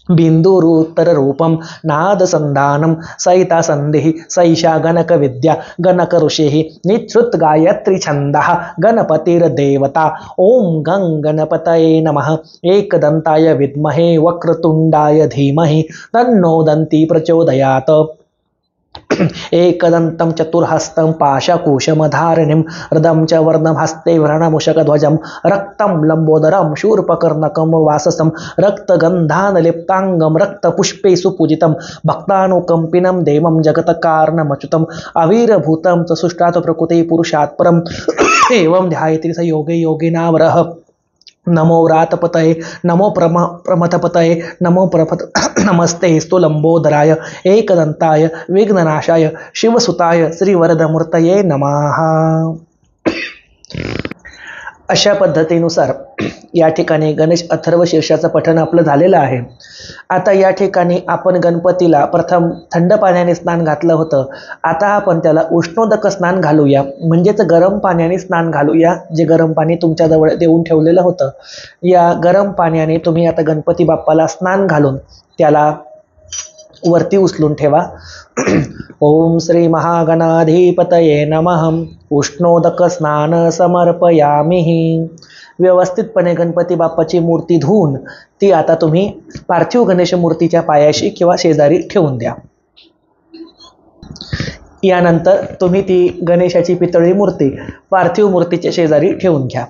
बिंदुरुत्तर रूपम नाद संधानम सहिता संधि सैषा गणक विद्या गणक ऋषि निश्रुत गायत्री छंदः गणपतिर्देवता। ओम गं गणपतये नमः। एकदंताय विद्महे वक्रतुंडाय धीमहि तन्नो दन्ती प्रचोदयात्। एकदन्तं चतुर्हस्तं पाशकुशमधारिणीं हृदं च वर्णं हस्ते व्रणमुषकध्वजं रक्तं लम्बोदरं शूर्पकर्णकं वाससं रक्तगन्धानलिप्ताङ्गं रक्तपुष्पे सुपूजितं भक्तानुकम्पिनं देवं जगत्कारणमच्युतम् अवीरभूतं च सुष्ठात् प्रकृते पुरुषात् परम् एवं ध्यायति स योगे योगिनावरः। नमो व्रातपतये नमो प्रमथपतये नमो नमस्ते स्तु लंबोदराय एकदंताय विघ्ननाशाय शिवसुताय श्रीवरदमूर्तये नमः। अशा पद्धतीनुसार या ठिकाणी गणेश अथर्वशीर्षाचं पठण आपलं झालेलं आहे। आता या ठिकाणी आपण गणपतीला प्रथम थंड पाण्याने स्नान घातलं होतं, आता आपण त्याला उष्णोदक स्नान घालूया, म्हणजेच गरम पाण्याने स्नान घालूया। जे गरम पाणी तुमच्याजवळ देऊन ठेवलेलं होतं, या गरम पाण्याने तुम्ही आता गणपती बाप्पाला स्नान घालून त्याला वरती उचलून ठेवा। ओम श्री महागणाधिपतये नमः। उष्णोदक स्नान समर्पयामि। व्यवस्थितपणे गणपती बाप्पाची मूर्ती धुवून ती आता तुम्ही पार्थिव गणेश मूर्तीच्या पायाशी किंवा शेजारी ठेवून द्या। यानंतर तुम्ही ती गणेशाची पितळी मूर्ती पार्थिव मूर्तीच्या शेजारी ठेवून घ्या.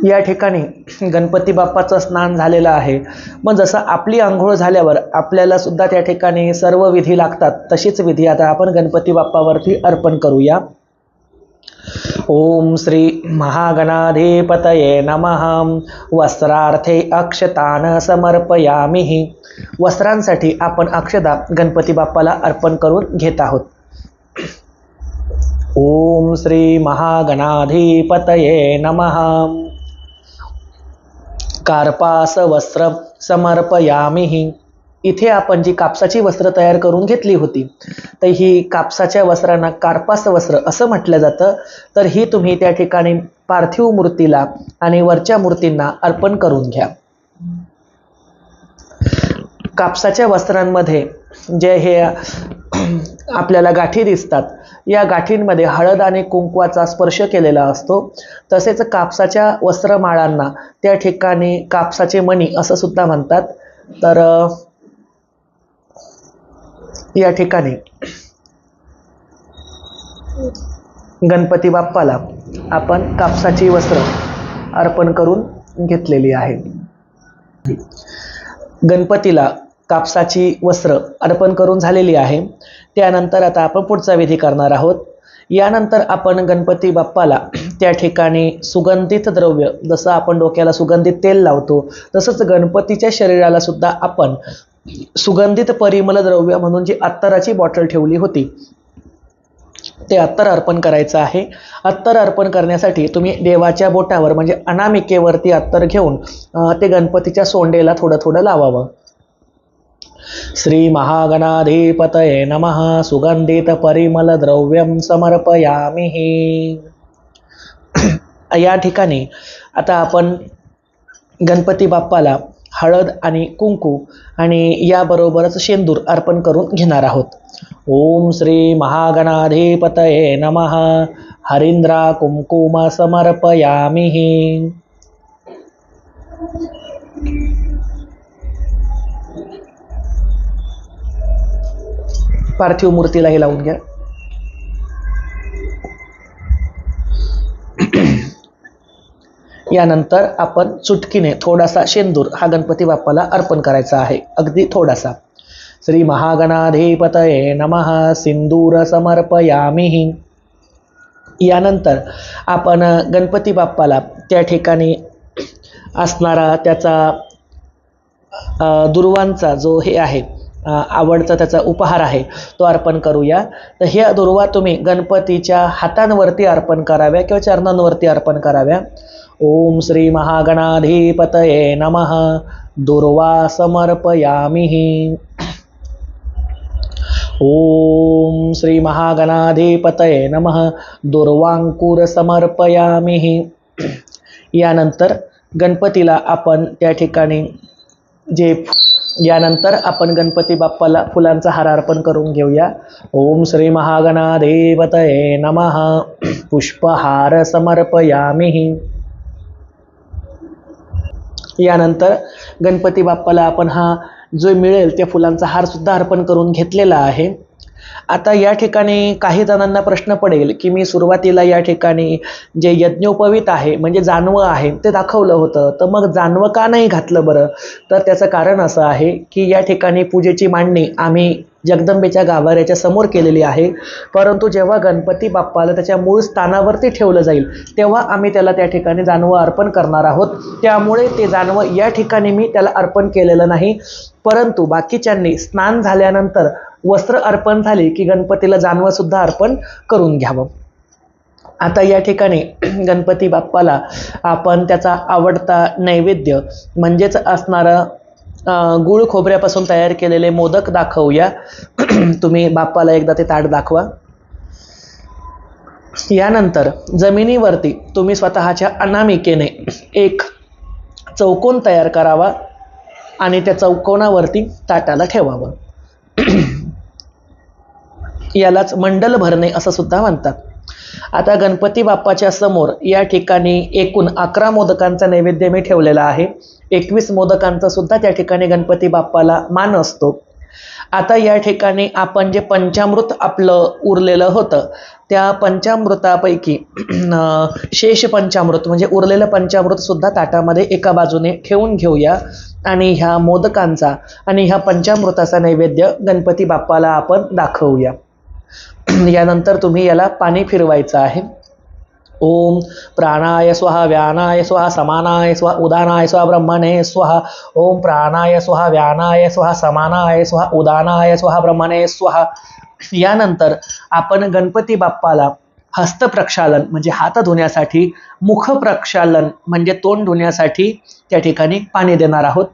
या ठिकाणी गणपती बाप्पाचं स्नान झालेलं आहे. मग जसं आपली आंघोळ झाल्यावर आपल्याला सुद्धा त्या ठिकाणी सर्व विधी लागतात, तशीच विधी आता आपण गणपती बाप्पावरती अर्पण करूया. ओम श्री महागणाधिपतये नमः. वस्त्रार्थे अक्षतान समर्पयामि. वस्त्रांसाठी आपण अक्षता गणपती बाप्पाला अर्पण करून घेत आहोत. ओम श्री महागणाधिपतये नमः. कार्पास वस्त्र समर्पयामि. इथे आपण जी कापसाची वस्त्र तयार करून घेतली होती, तर ही कापसाच्या वस्त्रांना कार्पास वस्त्र असं म्हटलं जातं. तर ही तुम्ही त्या ठिकाणी पार्थिव मूर्तीला आणि वरच्या मूर्तींना अर्पण करून घ्या. कापसाच्या वस्त्रांमध्ये जे हे आपल्याला गाठी दिसतात, या गाठींमध्ये हळद आणि कुंकवाचा स्पर्श केलेला असतो. तसेच कापसाच्या वस्त्रमाळांना त्या ठिकाणी कापसाचे मणी असं सुद्धा म्हणतात. तर या ठिकाणी गणपती बाप्पाला आपण कापसाची वस्त्र अर्पण करून घेतलेली आहे. गणपतीला कापसाची वस्त्र अर्पण करून झालेली आहे. त्यानंतर आता आपण पुढचा विधी करणार आहोत. यानंतर आपण गणपती बाप्पाला त्या ठिकाणी सुगंधित द्रव्य, जसं आपण डोक्याला सुगंधित तेल लावतो, तसंच गणपतीच्या शरीराला सुद्धा आपण सुगंधित परिमल द्रव्य म्हणून जी अत्तराची बॉटल ठेवली होती, ते अत्तर अर्पण करायचं आहे. अत्तर अर्पण करण्यासाठी तुम्ही देवाच्या बोटावर म्हणजे अनामिकेवरती अत्तर घेऊन ते गणपतीच्या सोंडेला थोडं थोडं लावावं. श्री महागणाधिपतये नमः. सुगंधित परिमल द्रव्यम समर्पयामि. या ठिकाणी आता आपण गणपती बाप्पाला हळद आणि कुंकू आणि याबरोबरच शेंदूर अर्पण करून घेणार आहोत. ओम श्री महागणाधिपतये नमः. हरिंद्रा कुंकुम समर्पयामि. पार्थिव मूर्तीलाही लावून घ्या. यानंतर आपण चुटकीने थोडासा शेंदूर हा गणपती बाप्पाला अर्पण करायचा आहे, अगदी थोडासा. श्री महागणाधिपतये नमः. सिंदूर समर्पयामि. यानंतर आपण गणपती बाप्पाला त्या ठिकाणी असणारा त्याचा दुर्वांचा जो हे आहे आवडता त्याचा उपहार आहे तो अर्पण करूया. तर ह्या दुर्वा तुम्ही गणपतीच्या हातांवरती अर्पण कराव्या किंवा चरणांवरती अर्पण कराव्या. ओम श्री महागणाधिपतये नमः. दुर्वा समर्पयामि. ओम श्री महागणाधिपतये नमः. दुर्वांकुर समर्पयामि. यानंतर गणपतीला आपण त्या ठिकाणी यानंतर आपण गणपती बाप्पाला फुलांचा हार अर्पण करून घेऊया. ओम श्री महागणाधिपतये नमः. पुष्पहार समर्पयामि. यानंतर गणपती बाप्पाला आपण हा जो मिळेल त्या फुलांचा हार सुद्धा अर्पण करून घेतलेला आहे. आता या ठिकाणी काही जणांना प्रश्न पडेल की मी सुरुवातीला या ठिकाणी जे यज्ञोपवीत आहे म्हणजे जानवं आहे ते दाखवलं होतं, तर मग जानवं का नाही घातलं बरं? तर त्याचं कारण असं आहे की या ठिकाणी पूजेची मांडणी आम्ही जगदंबेच्या गाभाऱ्याच्या समोर केलेली आहे, परंतु जेव्हा गणपती बाप्पाला त्याच्या मूळ स्थानावरती ठेवलं जाईल तेव्हा आम्ही त्याला त्या ठिकाणी जानवं अर्पण करणार आहोत. त्यामुळे ते जानवं या ठिकाणी मी त्याला अर्पण केलेलं नाही, परंतु बाकीच्यांनी स्नान झाल्यानंतर वस्त्र अर्पण झाले की गणपतीला जानवं सुद्धा अर्पण करून घ्यावं. आता या ठिकाणी गणपती बाप्पाला आपण त्याचा आवडता नैवेद्य म्हणजेच असणारं गुळ खोबऱ्यापासून तयार केलेले मोदक दाखवूया. तुम्ही बाप्पाला एकदा ते ताट दाखवा. यानंतर जमिनीवरती तुम्ही स्वतःच्या अनामिकेने एक चौकोन तयार करावा आणि त्या चौकोनावरती ताटाला ठेवावं. यालाच मंडल भरणे असं सुद्धा म्हणतात. आता गणपती बाप्पाच्या समोर या ठिकाणी एकूण 11 मोदकांचा नैवेद्य मी ठेवलेला आहे. 21 मोदकांचा सुद्धा त्या ठिकाणी गणपती बाप्पाला मान असतो. आता या ठिकाणी आपण जे पंचामृत आपलं उरलेलं होतं त्या पंचामृतापैकी शेष पंचामृत म्हणजे उरलेलं पंचामृत सुद्धा ताटामध्ये एका बाजूने ठेवून घेऊया आणि ह्या मोदकांचा आणि ह्या पंचामृताचा नैवेद्य गणपती बाप्पाला आपण दाखवूया. यानंतर तुम्ही याला पाणी फिरवायचं आहे. ओम प्राणाय स्वाहा व्यानाय स्वाहा समानाय स्वाहा उदानाय स्वाहा ब्रह्मणे स्वाहा. ओम प्राणाय स्वाहा व्यानाय स्वाहा समानाय स्वाहा उदानाय स्वाहा ब्रह्मणे स्वाहा. यानंतर आपण गणपती बाप्पाला हस्त प्रक्षालन म्हणजे हात धुण्यासाठी, मुख प्रक्षालन म्हणजे तोंड धुण्यासाठी त्या ठिकाणी पाणी देणार आहोत.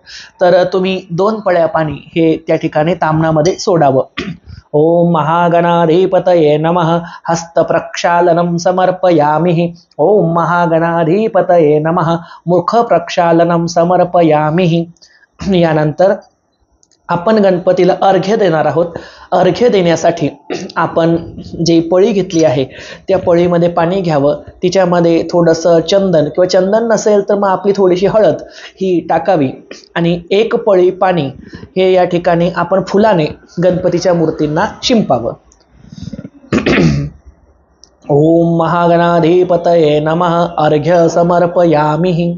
तर तुम्ही 2 पळ्या पाणी हे त्या ठिकाणी ताम्हणामध्ये सोडावं. ओम महागणाधिपतये नमः हस्त प्रक्षालनम समर्पयामि. ओम महागणाधिपतये नमः मुख प्रक्षालनम समर्पयामि. यानंतर आपण गणपतीला अर्घ्य देणार आहोत. अर्घ्य देण्यासाठी आपण जी पळी घेतली आहे त्या पळीमध्ये पाणी घ्यावं. तिच्यामध्ये थोडंसं चंदन किंवा चंदन नसेल तर मग आपली थोडीशी हळद ही टाकावी आणि 1 पळी पाणी हे या ठिकाणी आपण फुलाने गणपतीच्या मूर्तींना शिंपावं. ओम महागणाधिपतये नमः अर्घ्य समर्पयामि.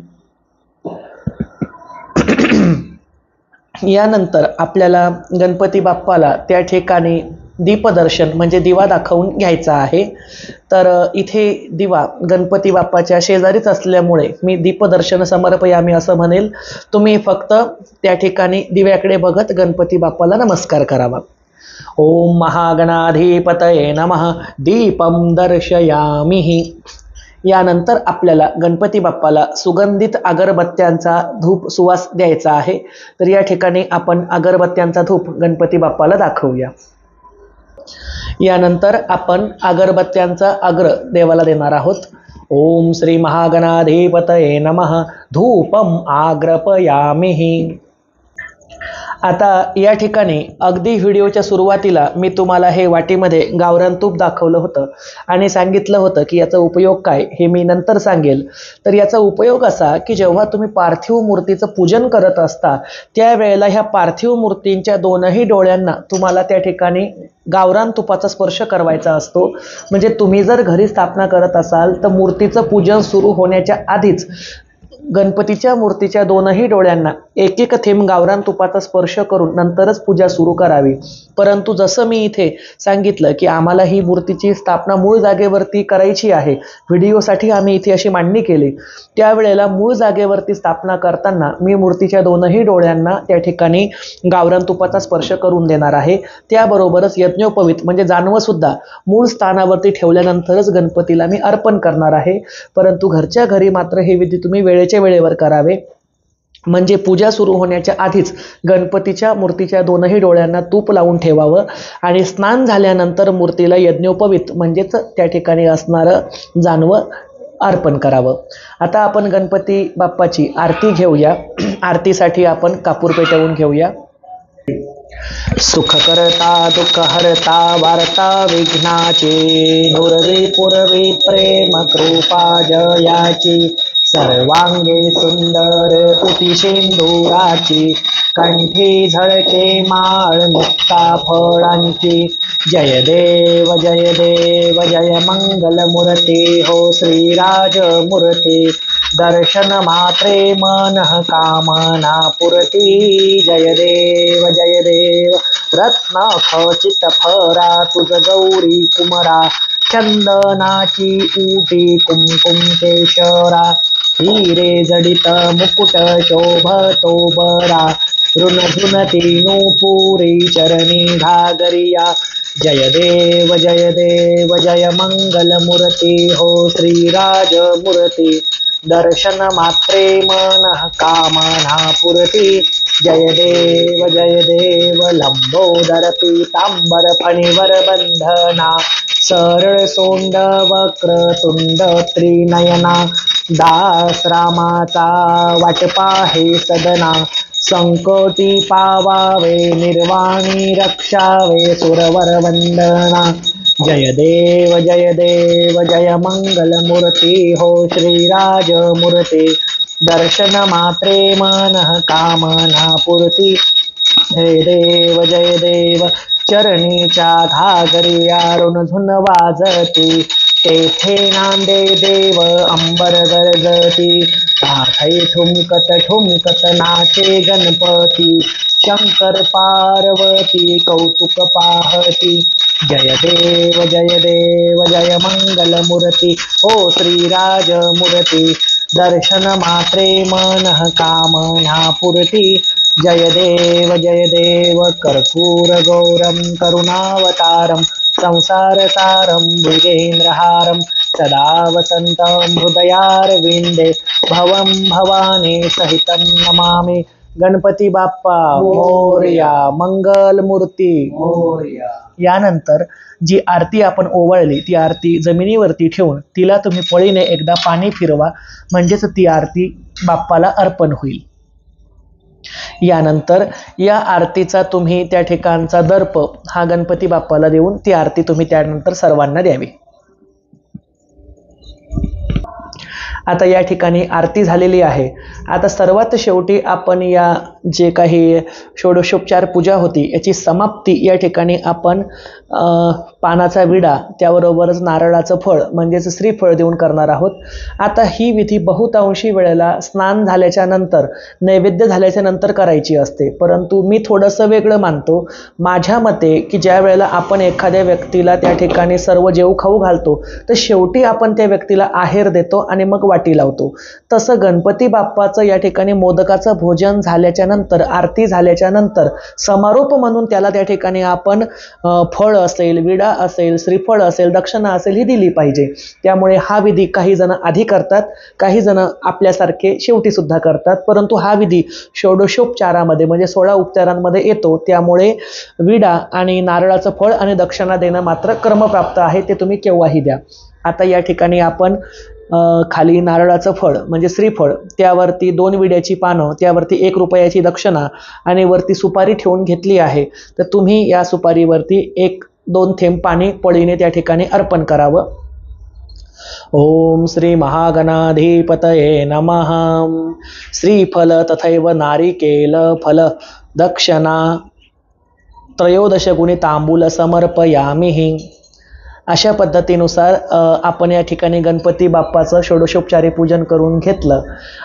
यानंतर आपल्याला गणपती बाप्पाला त्या ठिकाणी दीपदर्शन म्हणजे दिवा दाखवून घ्यायचा आहे. तर इथे दिवा गणपती बाप्पाच्या शेजारीच असल्यामुळे मी दीपदर्शन समर्पयामि असं म्हणेल. तुम्ही फक्त त्या ठिकाणी दिव्याकडे बघत गणपती बाप्पाला नमस्कार करावा. ओम महागणाधिपतये नमः दीपम दर्शयामि. यानंतर आपल्याला गणपती बाप्पाला सुगंधित अगरबत्त्यांचा धूप सुवास द्यायचा आहे. तर या ठिकाणी आपण अगरबत्त्यांचा धूप गणपती बाप्पाला दाखवूया. यानंतर आपण अगरबत्त्यांचा अग्र देवाला देणार आहोत. ओम श्री महागणाधिपतये नमः धूपम आग्रपयामि. आता या ठिकाणी अगदी व्हिडिओच्या सुरुवातीला मी तुम्हाला हे वाटीमध्ये गावरान तूप दाखवलं होतं आणि सांगितलं होतं की याचा उपयोग काय हे मी नंतर सांगेल. तर याचा उपयोग असा की जेव्हा तुम्ही पार्थिव मूर्तीचं पूजन करत असता त्यावेळेला ह्या पार्थिव मूर्तींच्या 2ही डोळ्यांना तुम्हाला त्या ठिकाणी गावरान तुपाचा स्पर्श करायचा असतो. म्हणजे तुम्ही जर घरी स्थापना करत असाल तर मूर्तीचं पूजन सुरू होण्याच्या आधीच गणपतीच्या मूर्तीच्या 2ही डोळ्यांना 1 थेंब गावरान तुपाचा स्पर्श करून नंतरच पूजा सुरू करावी. परंतु जसं मी इथे सांगितलं की आम्हाला ही मूर्तीची स्थापना मूळ जागेवरती करायची आहे, व्हिडिओसाठी आम्ही इथे अशी मांडणी केली, त्यावेळेला मूळ जागेवरती स्थापना करताना मी मूर्तीच्या 2ही डोळ्यांना त्या ठिकाणी गावरान तुपाचा स्पर्श करून देणार आहे. त्याबरोबरच यज्ञोपवीत म्हणजे जानवंसुद्धा मूळ स्थानावरती ठेवल्यानंतरच गणपतीला मी अर्पण करणार आहे. परंतु घरच्या घरी मात्र हे विधी तुम्ही वेळेच्या वेळेवर करावे. म्हणजे पूजा सुरू होण्याच्या आधीच गणपतीच्या मूर्तीच्या 2ही डोळ्यांना तूप लावून ठेवावं आणि स्नान झाल्यानंतर मूर्तीला यज्ञोपवीत म्हणजेच त्या ठिकाणी असणारं जानवं अर्पण करावं. आता आपण गणपती बाप्पाची आरती घेऊया. आरतीसाठी आपण कापूर पेटवून घेऊया. सुख करता दुःख हरता वार्ता विघ्नाची नुरवी पुरवी प्रेम कृपा जयाची सर्वांगे सुंदर उटी शेंदुराची कंठी झळके माळ मुक्ता फळांची जय देव जय मंगल मूर्ती हो श्रीराज मूर्ती दर्शन मात्रे मन कामना पुरती जय देव रत्न खचित फरा तुझ गौरी कुमरा चंदनाची उटी कुमकुम केशरा हिरे जडित मुकुट शोभतो बरा ऋणधुनती नूपुरी चरणी घागरिया जय देव जय मंगल मूर्ती हो श्रीराज मूर्ती दर्शन मात्रे मन कामना पुरती जय देव लंबोदर पीतांबर फणिवर बंधना सरळ सोंड वक्र तुंड त्रिनयना दास रामाचा वाटपा हे सदना संकटी पावावे निर्वाणी रक्षावे सुरवर वंदना जय देव जय मंगल मूर्ती हो श्रीराज मूर्ती दर्शन मात्रे मन कामना पूर्ती जय देव चरणीच्या घागरी अरुण धुन वाजती तेथे नांदे देव अंबर गरजती पाठई ठुमकत नाचे गणपती शंकर पार्वती कौतुक पाहती जय देव जय मंगल मूर्ती ओ श्रीराज मूर्ती दर्शन मात्रे मन कामना पूर्ती जय देव कर्पूर गौरम करुणावतारम संसार सारम भुजेंद्रहारम सदा वसंतं हृदयारविंदे भवं भवानी सहितं नमामि गणपती बाप्पा मोरया मंगल मूर्ती मोरया. यानंतर जी आरती आपण ओवाळली ती आरती जमिनीवरती ठेवून तिला तुम्ही पळीने एकदा पाणी फिरवा म्हणजेच ती आरती बाप्पाला अर्पण होईल. यानंतर या आरतीचा तुम्ही त्या ठिकाणचा दर्प हा गणपती बाप्पाला देऊन ती आरती तुम्ही त्यानंतर सर्वांना द्यावी. आता या ठिकाणी आरती झालेली आहे. आता सर्वात शेवटी आपण या जे काही षोडशोपचार पूजा होती याची समाप्ती या ठिकाणी आपण पानाचा विडा त्याबरोबरच नारळाचं फळ म्हणजेच श्रीफळ देऊन करणार आहोत. आता ही विधी बहुतांशी वेळेला स्नान झाल्याच्या नंतर नैवेद्य झाल्याच्या नंतर करायची असते, परंतु मी थोडंसं वेगळं मानतो. माझ्या मते की ज्या वेळेला आपण एखाद्या व्यक्तीला त्या ठिकाणी सर्व जेऊ खाऊ घालतो तर शेवटी आपण त्या व्यक्तीला आहेर देतो आणि मग वाटी लावतो. तसं गणपती बाप्पाचं या ठिकाणी मोदकाचं भोजन झाल्याच्या नंतर आरती झाल्याच्या नंतर समारोप म्हणून त्याला त्या ठिकाणी आपण फळ असेल विडा असेल श्रीफळ असेल दक्षिणा असेल ही दिली पाहिजे. त्यामुळे हा विधी काही जण आधी करतात, काही जण आपल्यासारखे शेवटी सुद्धा करतात, परंतु हा विधी षोडशोपचारामध्ये म्हणजे 16 उपचारांमध्ये येतो. त्यामुळे विडा आणि नारळाचं फळ आणि दक्षिणा देणं मात्र क्रमप्राप्त आहे, ते तुम्ही केव्हाही द्या. आता या ठिकाणी आपण खाली नारळाचं फळ म्हणजे श्रीफळ त्यावरती 2 विड्याची पानं त्यावरती 1 रुपयाची दक्षिणा आणि वरती सुपारी ठेवून घेतली आहे. तर तुम्ही या सुपारीवरती 1-2 थेंब पाणी पळीने त्या ठिकाणी अर्पण करावं. ओम श्री महागणाधिपतये नमः. श्रीफल तथैव नारिकेल फल दक्षिणा 13 गुणी तांबूल समर्पयामि. अशा पद्धतीनुसार आपण या ठिकाणी गणपती बाप्पाचं षोडशोपचारी पूजन करून घेतलं.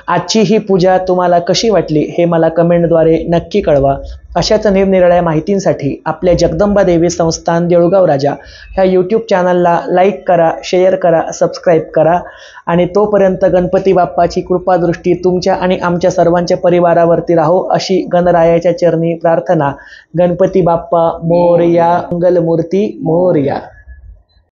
आजची ही पूजा तुम्हाला कशी वाटली हे मला कमेंटद्वारे नक्की कळवा. अशाच निरनिराळ्या माहितींसाठी आपल्या जगदंबा देवी संस्थान देऊळगाव राजा ह्या यूट्यूब चॅनलला लाईक करा, शेअर करा, सबस्क्राईब करा. आणि तोपर्यंत गणपती बाप्पाची कृपादृष्टी तुमच्या आणि आमच्या सर्वांच्या परिवारावरती राहो अशी गणरायाच्या चरणी प्रार्थना. गणपती बाप्पा मोरया मंगलमूर्ती मोरया.